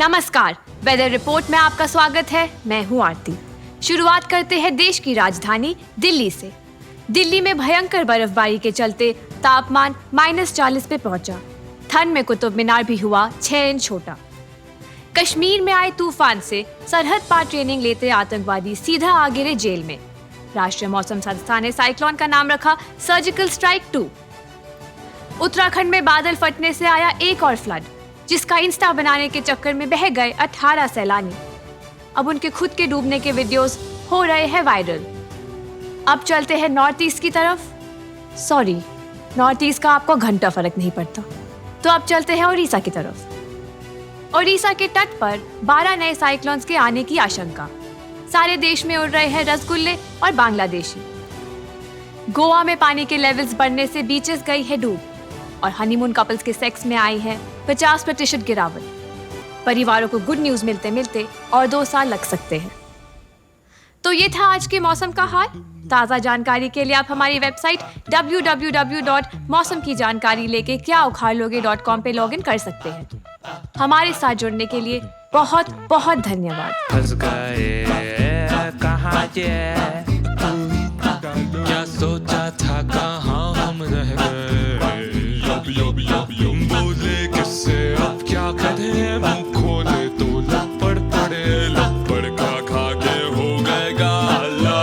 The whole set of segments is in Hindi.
नमस्कार, वेदर रिपोर्ट में आपका स्वागत है। मैं हूं आरती। शुरुआत करते हैं देश की राजधानी दिल्ली से। दिल्ली में भयंकर बर्फबारी के चलते तापमान -40 पे पहुंचा। ठंड में कुतुब मीनार भी हुआ 6 इंच छोटा। कश्मीर में आए तूफान से सरहद पार ट्रेनिंग लेते आतंकवादी सीधा आ गिरे जेल में। राष्ट्रीय मौसम संस्थान ने साइक्लोन का नाम रखा सर्जिकल स्ट्राइक 2। उत्तराखंड में बादल फटने से आया एक और फ्लड, जिसका इंस्टा बनाने के चक्कर में बह गए 18 सैलानी। अब उनके खुद के डूबने के वीडियोस हो रहे हैं वायरल। अब चलते हैं नॉर्थ ईस्ट की तरफ। सॉरी, नॉर्थ ईस्ट का आपको घंटा फर्क नहीं पड़ता। तो अब चलते हैं उड़ीसा की तरफ। उड़ीसा के तट पर 12 नए साइक्लोन्स के आने की आशंका। सारे देश में उड़ रहे हैं रसगुल्ले और बांग्लादेशी। गोवा में पानी के लेवल्स बढ़ने से बीचेस गई है डूब और हनीमून कपल्स के सेक्स में आई है 50% गिरावट। परिवारों को गुड न्यूज मिलते मिलते और 2 साल लग सकते हैं। तो ये था आज के मौसम का हाल। ताज़ा जानकारी के लिए आप हमारी वेबसाइट www.मौसमकीजानकारी-लेके-क्या-उखाड़-लोगे.com पे लॉगिन कर सकते हैं। हमारे साथ जुड़ने के लिए बहुत बहुत धन्यवाद। क्या सोचा था कहाँ हम रह गए, बोले किससे अब क्या करें, मुंह खोले तो लपड़ पड़े, लपड़ खा खा के हो गए गाला।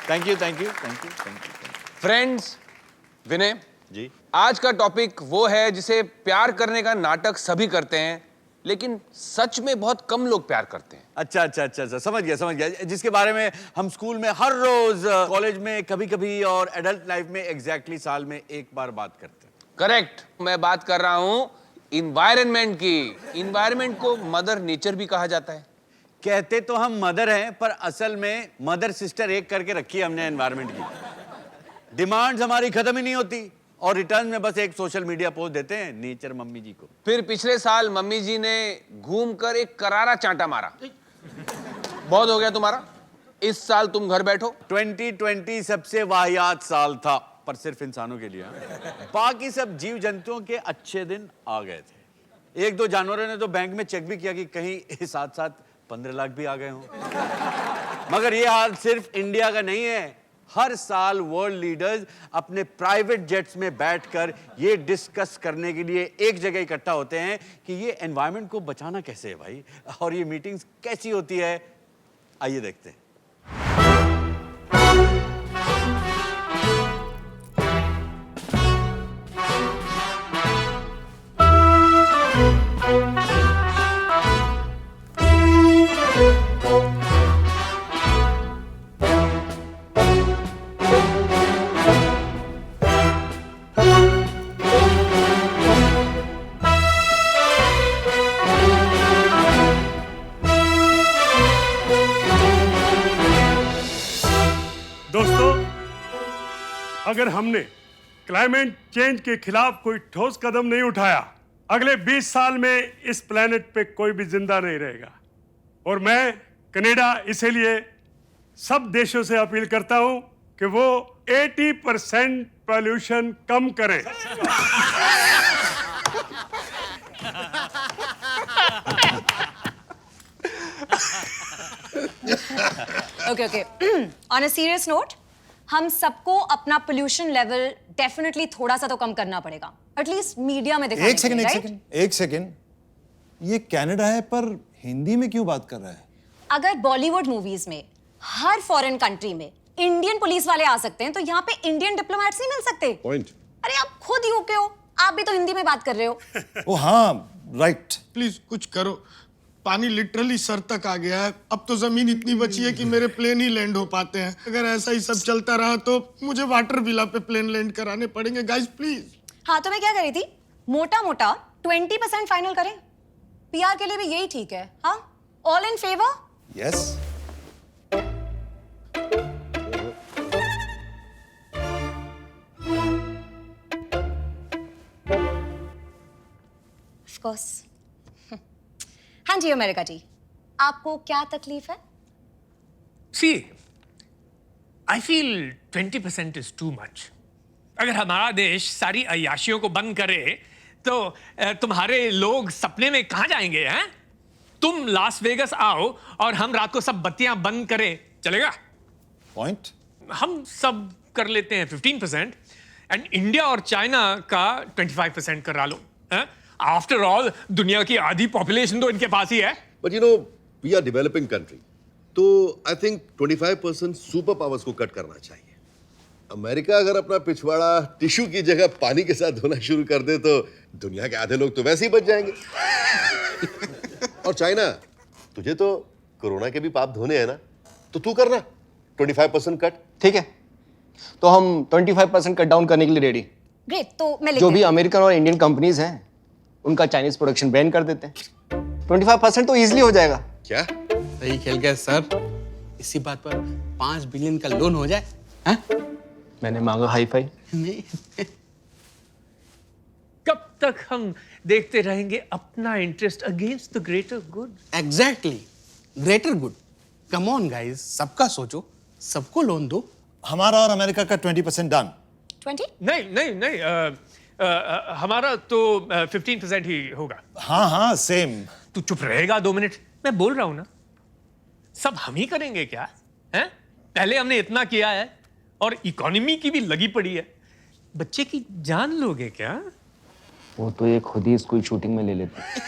चलो थैंक यू। फ्रेंड्स, विनय जी, आज का टॉपिक वो है जिसे प्यार करने का नाटक सभी करते हैं, लेकिन सच में बहुत कम लोग प्यार करते हैं। अच्छा, समझ गया। जिसके बारे में हम स्कूल में हर रोज, कॉलेज में कभी-कभी और एडल्ट लाइफ में एग्जैक्टली साल में एक बार बात करते हैं। करेक्ट, मैं बात कर रहा हूं इन्वायरमेंट की। इन्वायरमेंट को मदर नेचर भी कहा जाता है। कहते तो हम मदर हैं, पर असल में मदर सिस्टर एक करके रखी है हमने एनवायरनमेंट की। डिमांड्स हमारी खत्म ही नहीं होती और रिटर्न में बस एक सोशल मीडिया पोस्ट देते हैं नेचर मम्मी जी को। फिर पिछले साल मम्मी जी ने घूमकर एक करारा चांटा मारा। बहुत हो गया तुम्हारा, इस साल तुम घर बैठो। 2020 सबसे वाहियात साल था, पर सिर्फ इंसानों के लिए। बाकी सब जीव जंतुओं के अच्छे दिन आ गए थे। एक दो जानवरों ने तो बैंक में चेक भी किया कि कहीं साथ साथ 15 लाख भी आ गए हों। मगर ये हाल सिर्फ इंडिया का नहीं है। हर साल वर्ल्ड लीडर्स अपने प्राइवेट जेट्स में बैठकर ये डिस्कस करने के लिए एक जगह इकट्ठा होते हैं कि ये एनवायरनमेंट को बचाना कैसे है भाई, और ये मीटिंग्स कैसी होती है। आइए देखते हैं। दोस्तों, अगर हमने क्लाइमेट चेंज के खिलाफ कोई ठोस कदम नहीं उठाया, अगले 20 साल में इस प्लेनेट पे कोई भी जिंदा नहीं रहेगा। और मैं कनाडा इसीलिए सब देशों से अपील करता हूं कि वो 80% पॉल्यूशन कम करें। Okay. On a serious note, हम सबको अपना पोल्यूशन लेवल डेफिनेटली थोड़ा सा तो कम करना पड़ेगा, एटलीस्ट मीडिया में दिखाने के लिए, राइट? एक सेकंड, ये कनाडा है पर हिंदी में क्यों बात कर रहा है? अगर बॉलीवुड मूवीज में हर फॉरेन कंट्री में इंडियन पुलिस वाले आ सकते हैं, तो यहाँ पे इंडियन डिप्लोमेट्स नहीं मिल सकते? पॉइंट। अरे आप खुद यूके हो, आप भी तो हिंदी में बात कर रहे हो। ओ हाँ, राइट। प्लीज कुछ करो, पानी लिटरली सर तक आ गया है। अब तो जमीन इतनी बची है कि मेरे प्लेन ही लैंड हो पाते हैं। अगर ऐसा ही सब चलता रहा तो मुझे वाटर विला पे प्लेन लैंड कराने पड़ेंगे। Guys please. हाँ, तो मैं क्या करी थी, मोटा मोटा 20% फाइनल करें। पीआर के लिए भी यही ठीक है। हाँ, all in favour? Yes. Course. हाँ जी अमेरिका जी, आपको क्या तकलीफ है? See, I feel 20% is too much. अगर हमारा देश सारी अय्याशियों को बंद करे तो तुम्हारे लोग सपने में कहाँ जाएंगे हैं? तुम लास वेगस आओ और हम रात को सब बत्तियां बंद करें, चलेगा? पॉइंट? हम सब कर लेते हैं 15% एंड इंडिया और चाइना का 25% करा लो। आफ्टर ऑल दुनिया की आधी पॉपुलेशन तो इनके पास ही है। But you know, we are developing country. तो I think 25% सुपर पावर्स को कट करना चाहिए। अमेरिका अगर अपना पिछवाड़ा टिश्यू की जगह पानी के साथ धोना शुरू कर दे तो दुनिया के आधे लोग तो वैसे ही बच जाएंगे। और चाइना, तुझे तो कोरोना के भी पाप धोने हैं ना, तो तू करना 25% कट। ठीक है, तो हम 25% कट डाउन करने के लिए रेडी। ग्रेट, तो मैं जो भी अमेरिकन और इंडियन कंपनीज हैं उनका चाइनीज प्रोडक्शन बैन कर देते हैं। 25% तो इजीली हो जाएगा। क्या? सही खेल गए सर। इसी बात पर 5 बिलियन का लोन हो जाए। हैं? मैंने मांगा हाई फाई। नहीं। कब तक हम देखते रहेंगे अपना interest against the greater good? Exactly, greater good. Come on guys, सबका सोचो, सबको लोन दो। हमारा और अमेरिका का 20% डन। 20? नहीं नहीं नहीं, हमारा तो 15% ही होगा। हाँ हाँ सेम। तू चुप रहेगा 2 मिनट? मैं बोल रहा हूं ना, सब हम ही करेंगे क्या? हैं? पहले हमने इतना किया है और इकोनॉमी की भी लगी पड़ी है। बच्चे की जान लोगे क्या? वो तो ये खुद ही स्कूल शूटिंग में ले लेते हैं।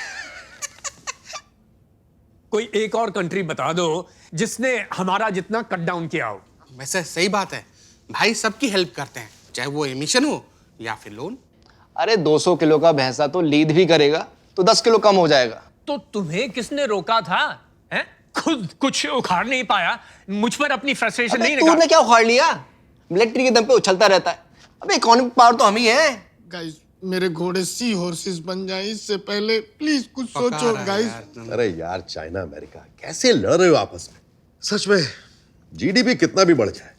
कोई एक और कंट्री बता दो जिसने हमारा जितना कट डाउन किया हो। वैसे सही बात है भाई, सबकी हेल्प करते हैं, चाहे वो एमिशन हो या फिर लोन। अरे 200 किलो का भैंसा तो लीद भी करेगा तो 10 किलो कम हो जाएगा। तो तुम्हें किसने रोका था? हैं? खुद कुछ उखाड़ नहीं पाया, मुझ पर अपनी फ्रस्ट्रेशन नहीं निकाल। तूने क्या उखाड़ लिया? मिलिट्री के दम पे उछलता रहता है। अबे इकोनॉमिक पावर तो हम ही है। गाइस, मेरे घोड़े सी हॉर्सेस बन जाए इससे पहले प्लीज कुछ सोचो गाइस। अरे यार, चाइना अमेरिका कैसे लड़ रहे हो आपस में? सच में जीडीपी कितना भी बढ़ जाए,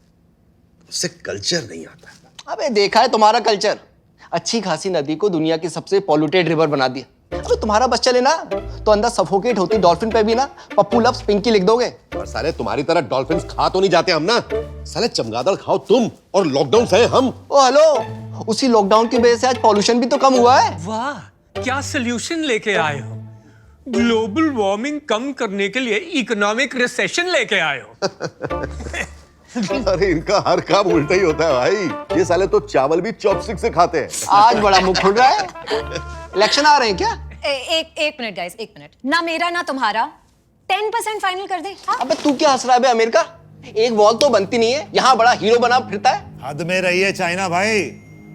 उससे कल्चर नहीं आता। अबे देखा है तुम्हारा कल्चर। अच्छी खासी नदी को दुनिया की सबसे पॉल्यूटेड रिवर बना दिया। अबे तुम्हारा बस चले ना तो अंदर सफोकेट होती डॉल्फिन पे भी ना पप्पू लव्स पिंकी लिख दोगे। और साले तुम्हारी तरह डॉल्फिन्स खा तो नहीं जाते हम ना। साले चमगादड़ खाओ तुम और लॉकडाउन सहे हम। ओ हेलो, उसी लॉकडाउन की वजह से आज पॉल्यूशन भी तो कम हुआ है। वाह, क्या सोल्यूशन लेके आए हो? ग्लोबल वार्मिंग कम करने के लिए इकोनॉमिक रिसेशन लेके आए हो। अरे इनका हर काम उल्टा ही होता है भाई। ये साले तो चावल भी चॉपस्टिक से खाते हैं। आज बड़ा मुंह खुल रहा है। इलेक्शन आ रहे हैं क्या? एक मिनट गाइस, एक मिनट। ना मेरा ना तुम्हारा 10% फाइनल कर दे। हाँ? अबे तू क्या हंस रहा है बे अमेरिका? एक वॉल तो बनती नहीं है, यहाँ बड़ा हीरो बना फिरता है। हद में रहिए चाइना भाई,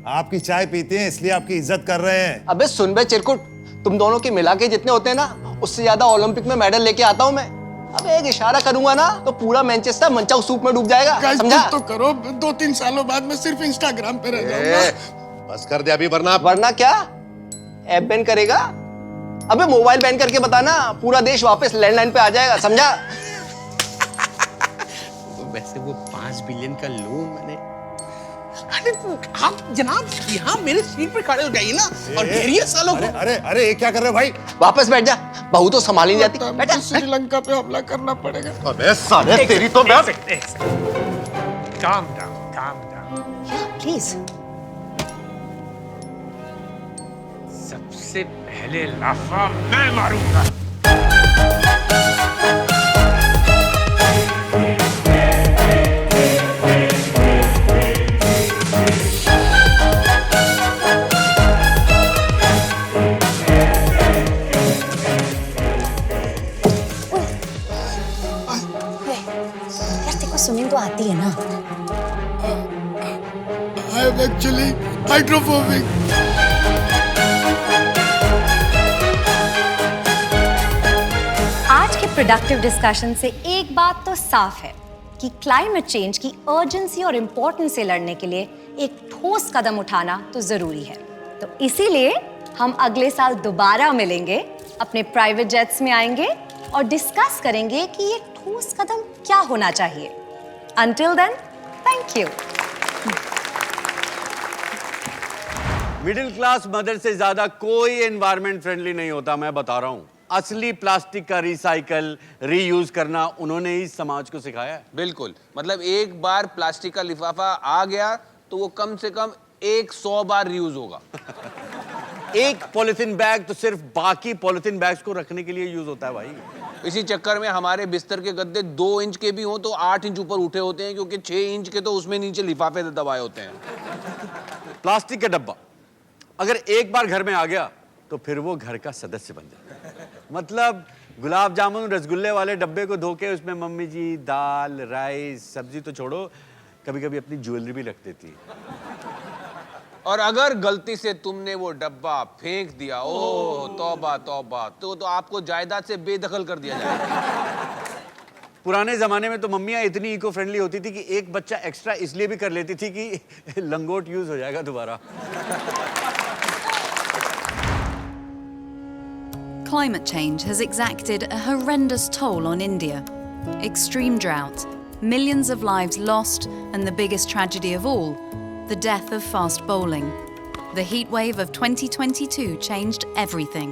आपकी चाय पीते हैं इसलिए आपकी इज्जत कर रहे हैं। अबे सुन बे चिरकुट, तुम दोनों के मिला के जितने होते हैं ना, उससे ज्यादा ओलंपिक में मेडल लेके आता हूँ मैं। अब एक इशारा करूंगा ना तो पूरा मैनचेस्टर मंचाऊ सूप में डूब जाएगा। गाइस समझा? कुछ तो करो, 2-3 सालों बाद मैं सिर्फ इंस्टाग्राम पे रह जाऊंगा। बस कर दे अभी, वरना वरना क्या? ऐप बैन करेगा? अबे मोबाइल बैन करके बताना, पूरा देश वापस लैंडलाइन पे आ जाएगा। समझा? वैसे वो 5 बिलियन का लोन मैंने। अरे आप जनाब यहाँ मेरे सीट पे खड़े हो जाइए ना और घेरिए सालों को। अरे अरे ये क्या कर रहे हो भाई? वापस बैठ जा, बहू तो संभाल नहीं जाती। बैठ जा। श्रीलंका पे हमला करना पड़ेगा। अबे साले तेरी तो मैं। Calm down. प्लीज। सबसे पहले लाफा मैं मारूंगा। यार तेरे को स्विमिंग तो आती है ना? I am actually hydrophobic. आज के प्रोडक्टिव डिस्कशन से एक बात तो साफ है कि क्लाइमेट चेंज की अर्जेंसी और इम्पोर्टेंस से लड़ने के लिए एक ठोस कदम उठाना तो जरूरी है। तो इसीलिए हम अगले साल दोबारा मिलेंगे, अपने प्राइवेट जेट्स में आएंगे और डिस्कस करेंगे कि ये ठोस कदम क्या होना चाहिए। Until then, thank you. Middle class mother से ज्यादा कोई एनवायरमेंट फ्रेंडली नहीं होता, मैं बता रहा हूं। असली प्लास्टिक का रिसाइकल, रीयूज करना उन्होंने ही समाज को सिखाया है। बिल्कुल, मतलब एक बार प्लास्टिक का लिफाफा आ गया तो वो कम से कम 100 बार रीयूज होगा। एक पॉलिथीन बैग तो सिर्फ बाकी पॉलिथीन बैग्स को रखने के लिए यूज होता है भाई। इसी चक्कर में हमारे बिस्तर के गद्दे 2 इंच के भी हों तो 8 इंच ऊपर उठे होते हैं, क्योंकि 6 इंच के तो उसमें नीचे लिफाफे दबाए होते हैं। प्लास्टिक का डब्बा अगर एक बार घर में आ गया तो फिर वो घर का सदस्य बन जाता है। मतलब गुलाब जामुन रसगुल्ले वाले डब्बे को धो के उसमें मम्मी जी दाल, राइस, सब्जी तो छोड़ो, कभी कभी अपनी ज्वेलरी भी रख देती है। और अगर गलती से तुमने वो डब्बा फेंक दिया, ओह तौबा तौबा, तो आपको जायदाद से बेदखल कर दिया जाएगा। पुराने जमाने में तो मम्मियां इतनी इको फ्रेंडली होती थी कि एक बच्चा एक्स्ट्रा इसलिए भी कर लेती थी कि लंगोट यूज हो जाएगा दोबारा। Climate change has exacted a horrendous toll on India. Extreme drought, millions of lives lost, and the biggest tragedy of all, the death of fast bowling. The heat wave of 2022 changed everything.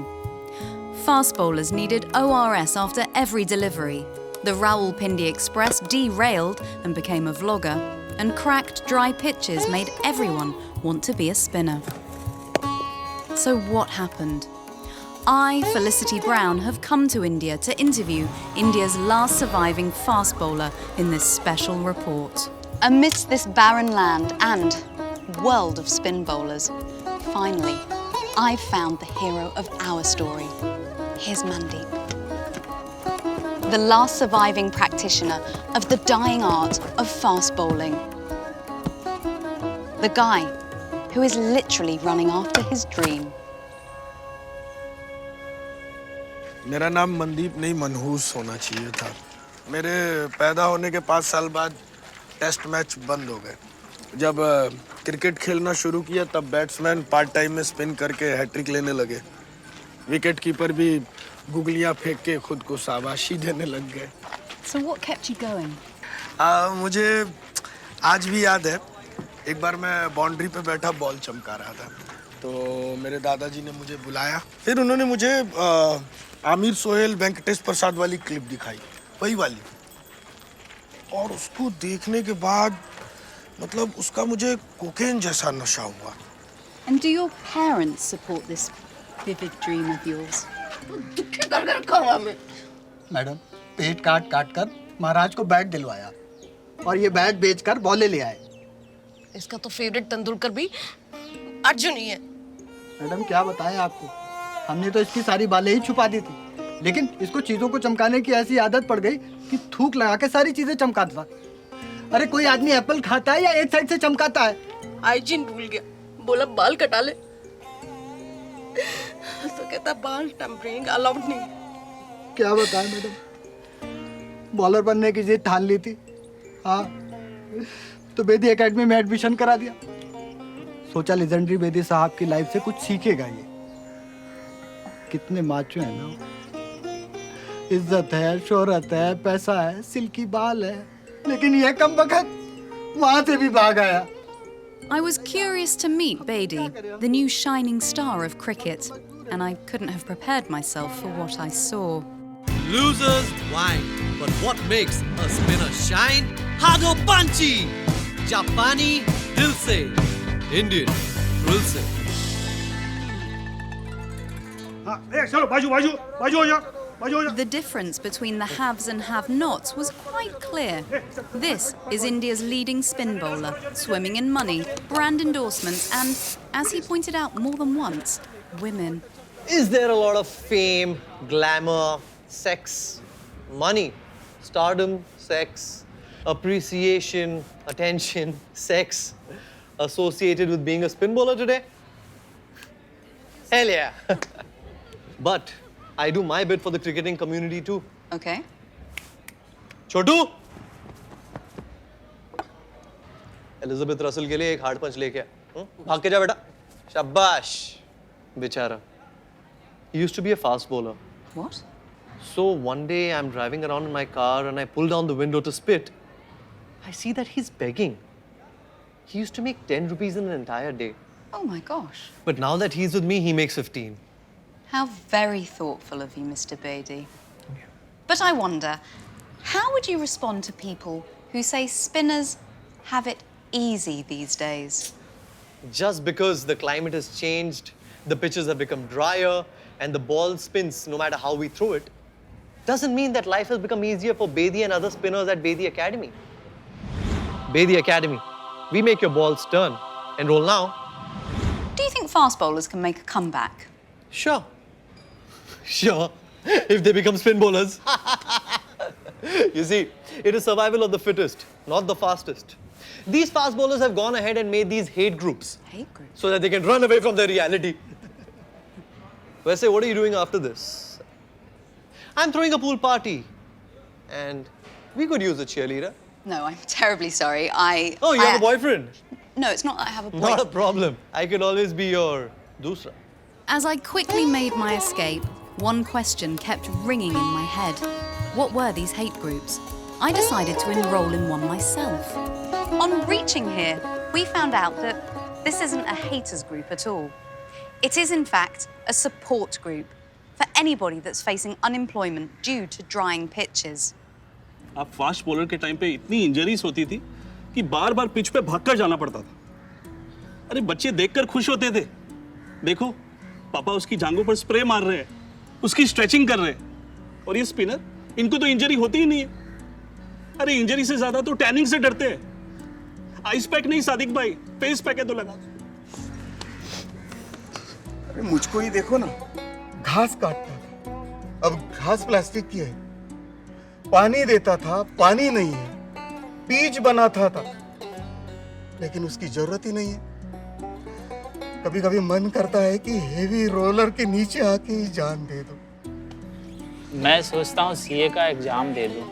Fast bowlers needed ORS after every delivery. The Rawalpindi Express derailed and became a vlogger, and cracked, dry pitches made everyone want to be a spinner. So what happened? I, Felicity Brown, have come to India to interview India's last surviving fast bowler in this special report. Amidst this barren land and world of spin bowlers, finally, I've found the hero of our story. Here's Mandeep, the last surviving practitioner of the dying art of fast bowling. The guy who is literally running after his dream. मेरा नाम मनदीप नहीं मनहूस होना चाहिए था। मेरे पैदा होने के 5 साल बाद टेस्ट मैच बंद हो गए। जब क्रिकेट खेलना शुरू किया तब बैट्समैन पार्ट टाइम में स्पिन करके हैट्रिक लेने लगे। विकेट कीपर भी गुगलियां फेंक के खुद को शाबाशी देने लग गए। So what kept you going? मुझे आज भी याद है, एक बार मैं बाउंड्री पे बैठा बॉल चमका रहा था, तो मेरे दादाजी ने मुझे बुलाया। फिर उन्होंने मुझे आमिर सोहेल वेंकटेश प्रसाद वाली क्लिप दिखाई, वही वाली, और उसको देखने के बाद मतलब उसका मुझे कोकेन जैसा नशा हुआ। And do your parents support this vivid dream of yours? Madam, पेट काट काट कर महाराज को बैट दिलवाया और ये बैट बेचकर बॉले ले आए। इसका तो फेवरेट तेंदुलकर भी अर्जुन ही है। मैडम क्या बताएं आपको, हमने तो इसकी सारी बालें ही छुपा दी थी, लेकिन इसको चीजों को चमकाने की ऐसी आदत पड़ गई कि थूक लगा के सारी चीजें चमकाता। अरे कोई आदमी एप्पल खाता है या एक साइड से चमकाता है? हाइजीन भूल गया, बोला बाल कटा ले तो कहता बाल टेम्परिंग अलाउड नहीं। क्या बताएं मैडम, बॉलर बनने की जिद ठान ली थी, हाँ, तो बेदी एकेडमी में एडमिशन करा दिया। सोचा लेजेंडरी बेदी साहब की लाइफ से कुछ सीखेगा ये। कितने माचो है ना, इज्जत है, शोहरत है, पैसा है, सिल्की बाल है, लेकिन ये कमबख्त वहां से भी भाग आया। I was curious to meet Bedi, the new shining star of cricket, and I couldn't have prepared myself for what I saw. Losers whine, but what makes a spinner shine? Hado Panchi! Japani dil se, Indian thrill se. The difference between the haves and have-nots was quite clear. This is India's leading spin bowler, swimming in money, brand endorsements, and, as he pointed out more than once, women. Is there a lot of fame, glamour, sex, money, stardom, sex, appreciation, attention, sex associated with being a spin bowler today? Hell yeah. But I do my bit for the cricketing community too. Okay. Chhotu, Elizabeth Russell के लिए एक हार्ड पंच लेके आ। भाग के जा बेटा। शाबाश। बेचारा। He used to be a fast bowler. What? So one day I'm driving around in my car and I pull down the window to spit. I see that he's begging. He used to make 10 rupees in an entire day. Oh my gosh. But now that he's with me, he makes 15. How very thoughtful of you, Mr. Bedi. But I wonder, how would you respond to people who say spinners have it easy these days? Just because the climate has changed, the pitches have become drier, and the ball spins no matter how we throw it, doesn't mean that life has become easier for Bedi and other spinners at Bedi Academy. Bedi Academy, we make your balls turn. Enroll now. Do you think fast bowlers can make a comeback? Sure. Sure. If they become spin bowlers. You see, it is survival of the fittest, not the fastest. These fast bowlers have gone ahead and made these hate groups. Hate groups? So that they can run away from their reality. Wesley, what are you doing after this? I'm throwing a pool party. And we could use a cheerleader. No, I'm terribly sorry. Oh, you have a boyfriend? No, it's not that I have a boyfriend. Not a problem. I could always be your dusra. As I quickly made my escape, one question kept ringing in my head. What were these hate groups? I decided to enroll in one myself. On reaching here, we found out that this isn't a haters group at all. It is, in fact, a support group for anybody that's facing unemployment due to drying pitches. आप फास्ट बॉलर के टाइम पे इतनी इंजरीज होती थी कि बार-बार पिच पे भागकर जाना पड़ता था। अरे बच्चे देखकर खुश होते थे। देखो, पापा उसकी जांघों पर स्प्रे मार रहे हैं, उसकी स्ट्रेचिंग कर रहे हैं। और ये स्पिनर, इनको तो इंजरी होती ही नहीं है। अरे इंजरी से ज्यादा तो टैनिंग से डरते हैं। आइस पैक नहीं सादिक भाई, फेस पैक है तो लगा। अरे मुझको ही देखो ना, घास काटता था, अब घास प्लास्टिक की है। पानी देता था, पानी नहीं है। पिच बनाता था, लेकिन उसकी जरूरत ही नहीं है। कभी-कभी मन करता है कि हेवी रोलर के नीचे आके ही जान दे दो। मैं सोचता हूँ सीए का एग्जाम दे दूँ।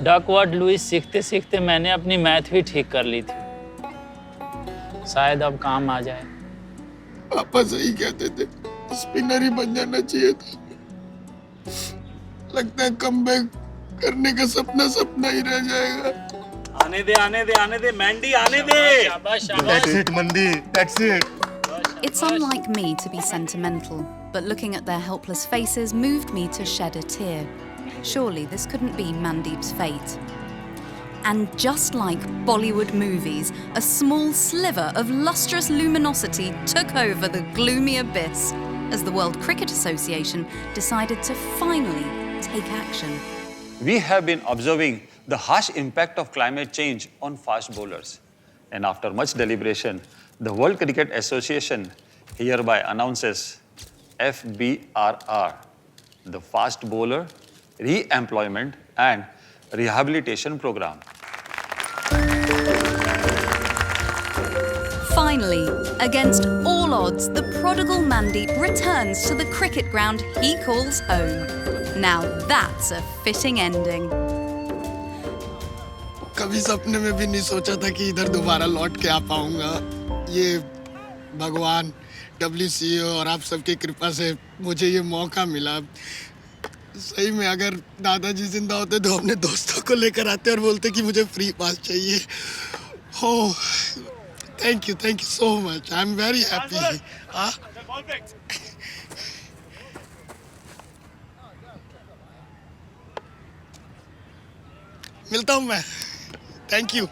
डकवर्थ लुईस सीखते सीखते मैंने अपनी मैथ भी ठीक कर ली थी। शायद अब काम आ जाए। पापा सही कहते थे, स्पिनर ही बन जाना चाहिए था। लगता है कमबैक करने का सपना ही रह जाएगा। आने दे मैंडी आने दे। That's it, Mandi. That's it. It's unlike me to be sentimental, but looking at their helpless faces moved me to shed a tear. Surely this couldn't be Mandeep's fate. And just like Bollywood movies, a small sliver of lustrous luminosity took over the gloomy abyss as the World Cricket Association decided to finally take action. We have been observing the harsh impact of climate change on fast bowlers. And after much deliberation, the World Cricket Association hereby announces FBRR, the Fast Bowler Re-employment and Rehabilitation Program. Finally, against all odds, the prodigal Mandeep returns to the cricket ground he calls home. Now that's a fitting ending. कभी सपने में भी नहीं सोचा था कि इधर दोबारा लौट के आ पाऊंगा। ये भगवान, WCO और आप सबकी कृपा से मुझे ये मौका मिला। सही में अगर दादाजी जिंदा होते तो अपने दोस्तों को लेकर आते और बोलते कि मुझे फ्री पास चाहिए। Oh, thank you so much. I'm very happy. हाँ? मिलता हूँ मैं। Thank you.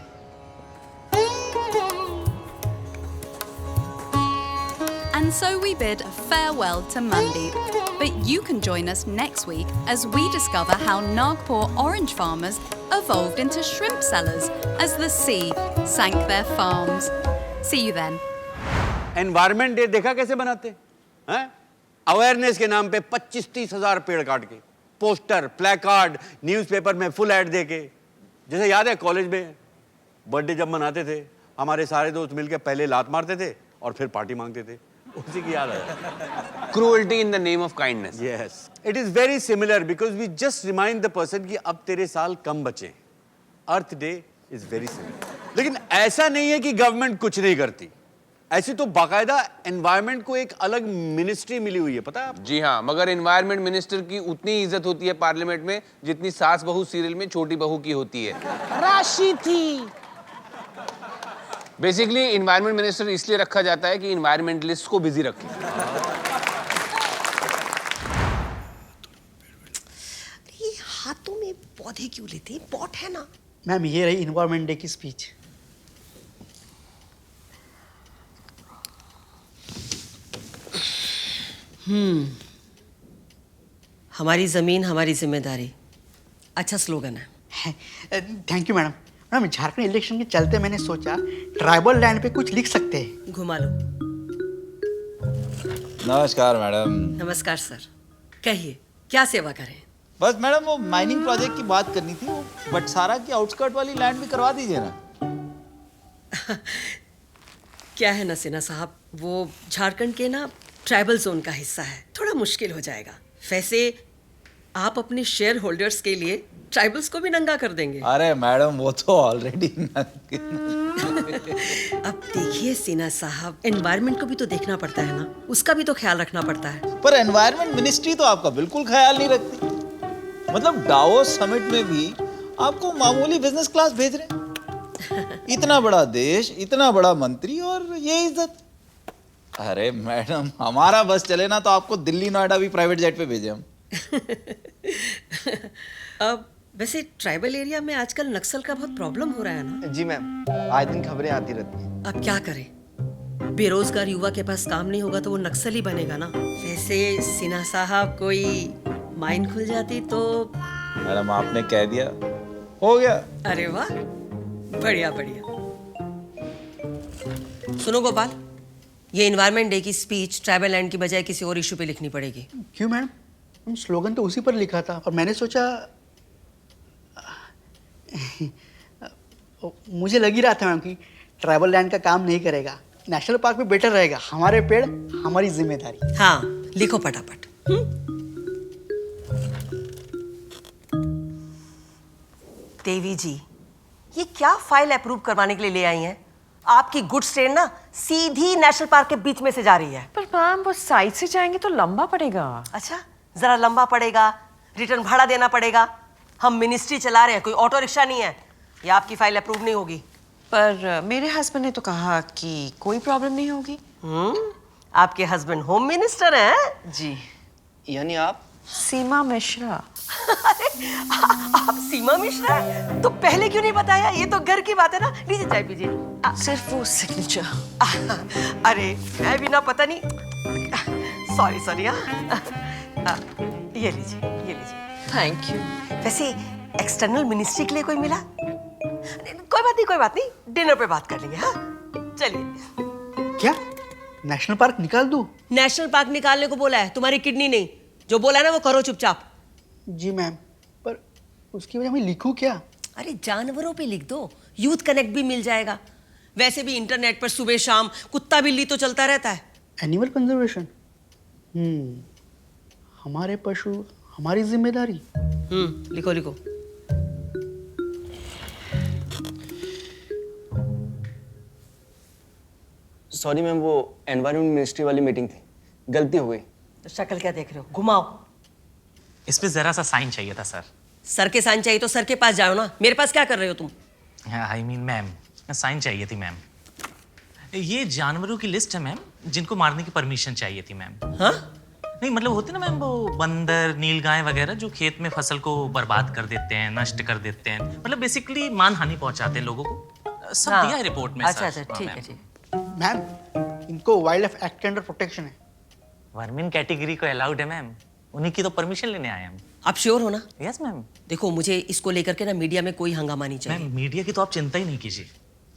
And so we bid farewell to Mandeep. But you can join us next week as we discover how Nagpur orange farmers evolved into shrimp sellers as the sea sank their farms. See you then. Environment day देखा कैसे बनाते हैं? अवेयरनेस के नाम पे 25-30 हजार पेड़ काट के, पोस्टर, प्लेकार्ड, न्यूज़पेपर में फुल ऐड देके। जैसे याद है कॉलेज में बर्थडे जब मनाते थे, हमारे सारे दोस्त मिलकर पहले लात मारते थे और फिर पार्टी मांगते थे। उसी की याद है। Cruelty in the name of kindness. Yes, it is very similar because we just remind the person कि अब तेरे साल कम बचे। Earth Day is very similar. लेकिन ऐसा नहीं है कि गवर्नमेंट कुछ नहीं करती। ऐसी तो बाकायदा एनवायरनमेंट को एक अलग मिनिस्ट्री मिली हुई है, पता है? जी हाँ, मगर एनवायरनमेंट मिनिस्टर की उतनी इज्जत होती है पार्लियामेंट में जितनी सास बहू सीरियल में छोटी बहू की होती है। राशि थी। बेसिकली इन्वायरमेंट मिनिस्टर इसलिए रखा जाता है कि इन्वायरमेंटलिस्ट को बिजी रखे। ये हाथों में पौधे क्यों लेते हैं? पॉट है ना। मैम ये रही इन्वायरमेंट डे की स्पीच। हमारी जमीन हमारी जिम्मेदारी, अच्छा स्लोगन है। Thank you madam. Madam Jharkhand election के चलते मैंने सोचा ट्राइबल लैंड पे कुछ लिख सकते हैं। घुमा लो। नमस्कार मैडम। नमस्कार सर, कहिए क्या सेवा करें? बस मैडम वो माइनिंग प्रोजेक्ट की बात करनी थी, वो बटसारा की आउटस्कर्ट वाली लैंड भी करवा दीजिए ना। क्या है ना सिन्हा साहब, वो झारखंड के ना ट्राइबल जोन का हिस्सा है, थोड़ा मुश्किल हो जाएगा। वैसे आप अपने शेयर होल्डर्स के लिए ट्राइबल्स को भी नंगा कर देंगे। अरे मैडम वो तो ऑलरेडी अब देखिए सिन्हा साहब, एनवायरनमेंट को भी तो देखना पड़ता है ना, उसका भी तो ख्याल रखना पड़ता है। पर एनवायरनमेंट मिनिस्ट्री तो आपका बिल्कुल ख्याल नहीं रखती। मतलब डावोस समिट में भी आपको मामूली बिजनेस क्लास भेज रहे हैं। इतना बड़ा देश, इतना बड़ा मंत्री और ये इज्जत। अरे मैडम हमारा बस चले ना तो आपको दिल्ली नोएडा भी प्राइवेट जेट पे भेजे हम। अब वैसे ट्राइबल एरिया में आजकल नक्सल का बहुत प्रॉब्लम हो रहा है ना? जी मैम, आए दिन खबरें आती रहती हैं। अब क्या करें, बेरोजगार युवा के पास काम नहीं होगा तो वो नक्सली बनेगा ना। वैसे सिन्हा साहब कोई माइन खुल जाती तो। मैडम आपने कह दिया, हो गया। अरे वाह, बढ़िया बढ़िया। सुनो गोपाल, ये एनवायरनमेंट डे की स्पीच ट्राइबल लैंड की बजाय किसी और इशू पे लिखनी पड़ेगी। क्यों मैडम? स्लोगन तो उसी पर लिखा था और मैंने सोचा मुझे लग ही रहा था मैम कि ट्राइबल लैंड का काम नहीं करेगा, नेशनल पार्क में बेटर रहेगा। हमारे पेड़ हमारी जिम्मेदारी। हाँ लिखो फटाफट। देवी जी, ये क्या फाइल अप्रूव करवाने के लिए ले आई हैं? आपकी गुड्स ट्रेन ना सीधी नेशनल पार्क के बीच में से जा रही है। पर मैम वो साइड से जाएंगे तो लंबा पड़ेगा। अच्छा, जरा लंबा पड़ेगा, रिटर्न भाड़ा देना पड़ेगा। हम मिनिस्ट्री चला रहे हैं, कोई ऑटो रिक्शा नहीं है। ये आपकी फाइल अप्रूव नहीं होगी। पर मेरे हस्बैंड ने तो कहा कि कोई प्रॉब्लम नहीं होगी। आपके हस्बैंड होम मिनिस्टर हैं? जी। यानी आप? सीमा मिश्रा। आप सीमा मिश्रा हैं? तो पहले क्यों नहीं बताया? ये तो घर की बात है ना। लीजिए चाय पीजिए। सिर्फ वो सिग्नेचर। अरे मैं भी ना पता नहीं। Sorry sorry. ये लीजिए, ये लीजिए। Thank you. वैसे एक्सटर्नल मिनिस्ट्री के लिए कोई मिला? कोई बात नहीं, कोई बात नहीं, डिनर पे बात कर लेंगे। हाँ चलिए। क्या नेशनल पार्क निकाल दूं? नेशनल पार्क निकालने को बोला है, तुम्हारी किडनी नहीं। जो बोला ना वो करो चुपचाप। जी मैम, पर उसकी वजह मैं लिखूं क्या? अरे जानवरों पे लिख दो, यूथ कनेक्ट भी मिल जाएगा। वैसे भी इंटरनेट पर सुबह शाम कुत्ता बिल्ली तो चलता रहता है। Animal conservation. हमारे पशु हमारी जिम्मेदारी। लिखो लिखो। सॉरी मैम, वो एनवायरनमेंट मिनिस्ट्री वाली मीटिंग थी, गलती हो गई। तो शक्ल क्या देख रहे हो? घुमाओ। इस पे जरा सा साइन चाहिए था सर। सर के साइन चाहिए तो सर के पास जाओ ना, मेरे पास क्या कर रहे हो तुम? आई मीन मैम, साइन चाहिए थी मैम। ये जानवरों की लिस्ट है मैम, जिनको मारने की परमिशन चाहिए थी मैम। हाँ? नहीं मतलब होते ना मैम वो बंदर, नीलगाय वगैरह जो खेत में फसल को बर्बाद कर देते हैं, नष्ट कर देते हैं, मतलब बेसिकली मानहानि पहुंचाते हैं लोगों को। सब हाँ। दिया है रिपोर्ट में। अच्छा सर। अच्छा, ठीक है ठीक। मैम इनको वाइल्ड लाइफ एक्ट के अंडर प्रोटेक्शन है। वर्मिन कैटेगरी को अलाउड है मैम, उन्हीं की तो परमिशन लेने आए हम। आप श्योर हो ना? Yes ma'am. देखो मुझे इसको लेकर के ना मीडिया में कोई हंगामा नहीं चाहिए। मैम मीडिया की तो आप चिंता ही नहीं कीजिए,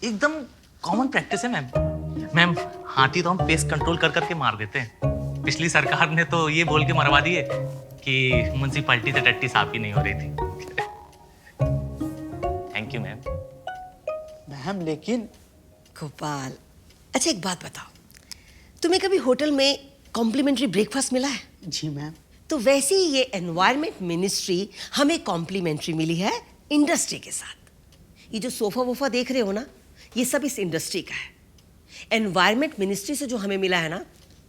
एकदम कॉमन प्रैक्टिस है मैम। मैम हाथी तो हम पेस्ट कंट्रोल कर करके मार देते हैं। पिछली सरकार ने तो ये बोल के मरवा दिए कि म्युनिसिपैलिटी से टट्टी साफ ही नहीं हो रही थी। Thank you ma'am. मैम लेकिन गोपाल, अच्छा एक बात बताओ, तुम्हें कभी होटल में कॉम्प्लीमेंट्री ब्रेकफास्ट मिला है? जी मैम। तो वैसे ही ये एनवायरनमेंट मिनिस्ट्री हमें कॉम्प्लीमेंट्री मिली है इंडस्ट्री के साथ। ये जो सोफा वोफा देख रहे हो ना, ये सब इस इंडस्ट्री का है। एनवायरनमेंट मिनिस्ट्री से जो हमें मिला है ना,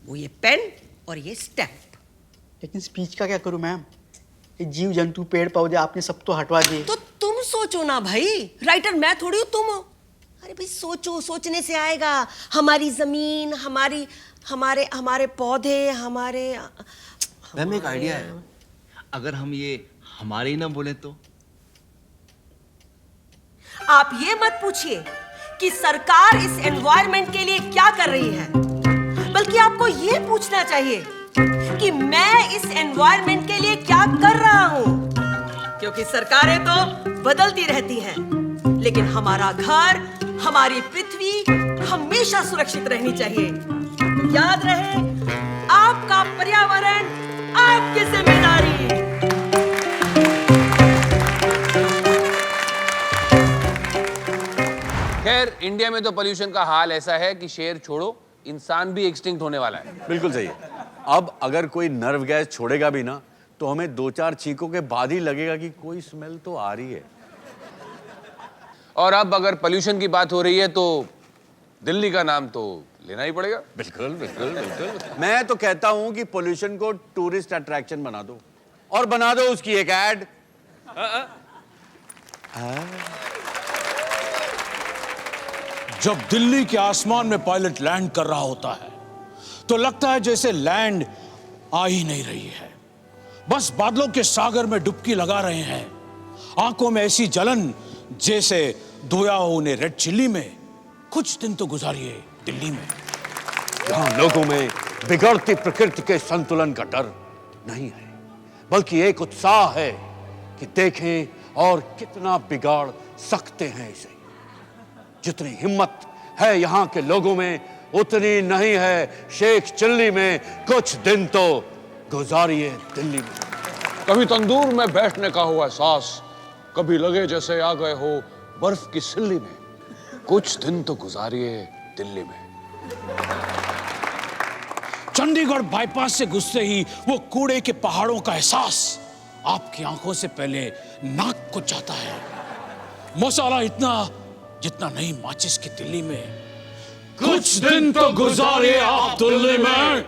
वो ये पेन और ये स्टैम्प। लेकिन स्पीच का क्या करूं मैम? ये जीव जंतु पेड़ पौधे आपने सब तो हटवा दिए। तो तुम सोचो ना भाई, राइटर मैं थोड़ी हूँ, तुम हो। अरे भाई सोचो, सोचने से आएगा। हमारी जमीन, हमारी हमारे हमारे पौधे, हमारे। मैम एक आइडिया है, अगर हम ये हमारे ही ना बोले तो? आप ये मत पूछिए कि सरकार इस एनवायरनमेंट के लिए क्या कर रही है, बल्कि आपको ये पूछना चाहिए कि मैं इस एनवायरनमेंट के लिए क्या कर रहा हूं। क्योंकि सरकारें तो बदलती रहती हैं, लेकिन हमारा घर, हमारी पृथ्वी हमेशा सुरक्षित रहनी चाहिए। तो याद रहे, आपका पर्यावरण आपकी जिम्मेदारी। खैर, इंडिया में तो पोल्यूशन का हाल ऐसा है कि शेर छोड़ो, इंसान भी एक्सटिंक्ट होने वाला है। बिल्कुल सही है। अब अगर कोई नर्व गैस छोड़ेगा भी ना, तो हमें 2-4 छींकों के बाद ही लगेगा कि कोई स्मेल तो आ रही है। और अब अगर पोल्यूशन की बात हो रही है तो दिल्ली का नाम तो लेना ही पड़ेगा। बिल्कुल बिल्कुल बिल्कुल। मैं तो कहता हूं कि पोल्यूशन को टूरिस्ट अट्रैक्शन बना दो, और बना दो उसकी एक ऐड। जब दिल्ली के आसमान में पायलट लैंड कर रहा होता है तो लगता है जैसे लैंड आ ही नहीं रही है, बस बादलों के सागर में डुबकी लगा रहे हैं। आंखों में ऐसी जलन जैसे धोया हो उन्हें रेड चिल्ली में। कुछ दिन तो गुजारिए दिल्ली में, जहां लोगों में बिगड़ती प्रकृति के संतुलन का डर नहीं है, बल्कि एक उत्साह है कि देखें और कितना बिगाड़ सकते हैं इसे। जितनी हिम्मत है यहाँ के लोगों में, उतनी नहीं है शेख चिल्ली में। कुछ दिन तो गुजारिए दिल्ली में। कभी तंदूर में बैठने का हो एहसास, कभी लगे जैसे आ गए हो बर्फ की सिल्ली में। कुछ दिन तो गुजारिए दिल्ली में। चंडीगढ़ बाईपास से घुसते ही वो कूड़े के पहाड़ों का एहसास आपकी आंखों से पहले नाक को जाता है। मसाला इतना जितना नई माचिस की दिल्ली में। कुछ दिन तो गुजारिए आप दिल्ली में।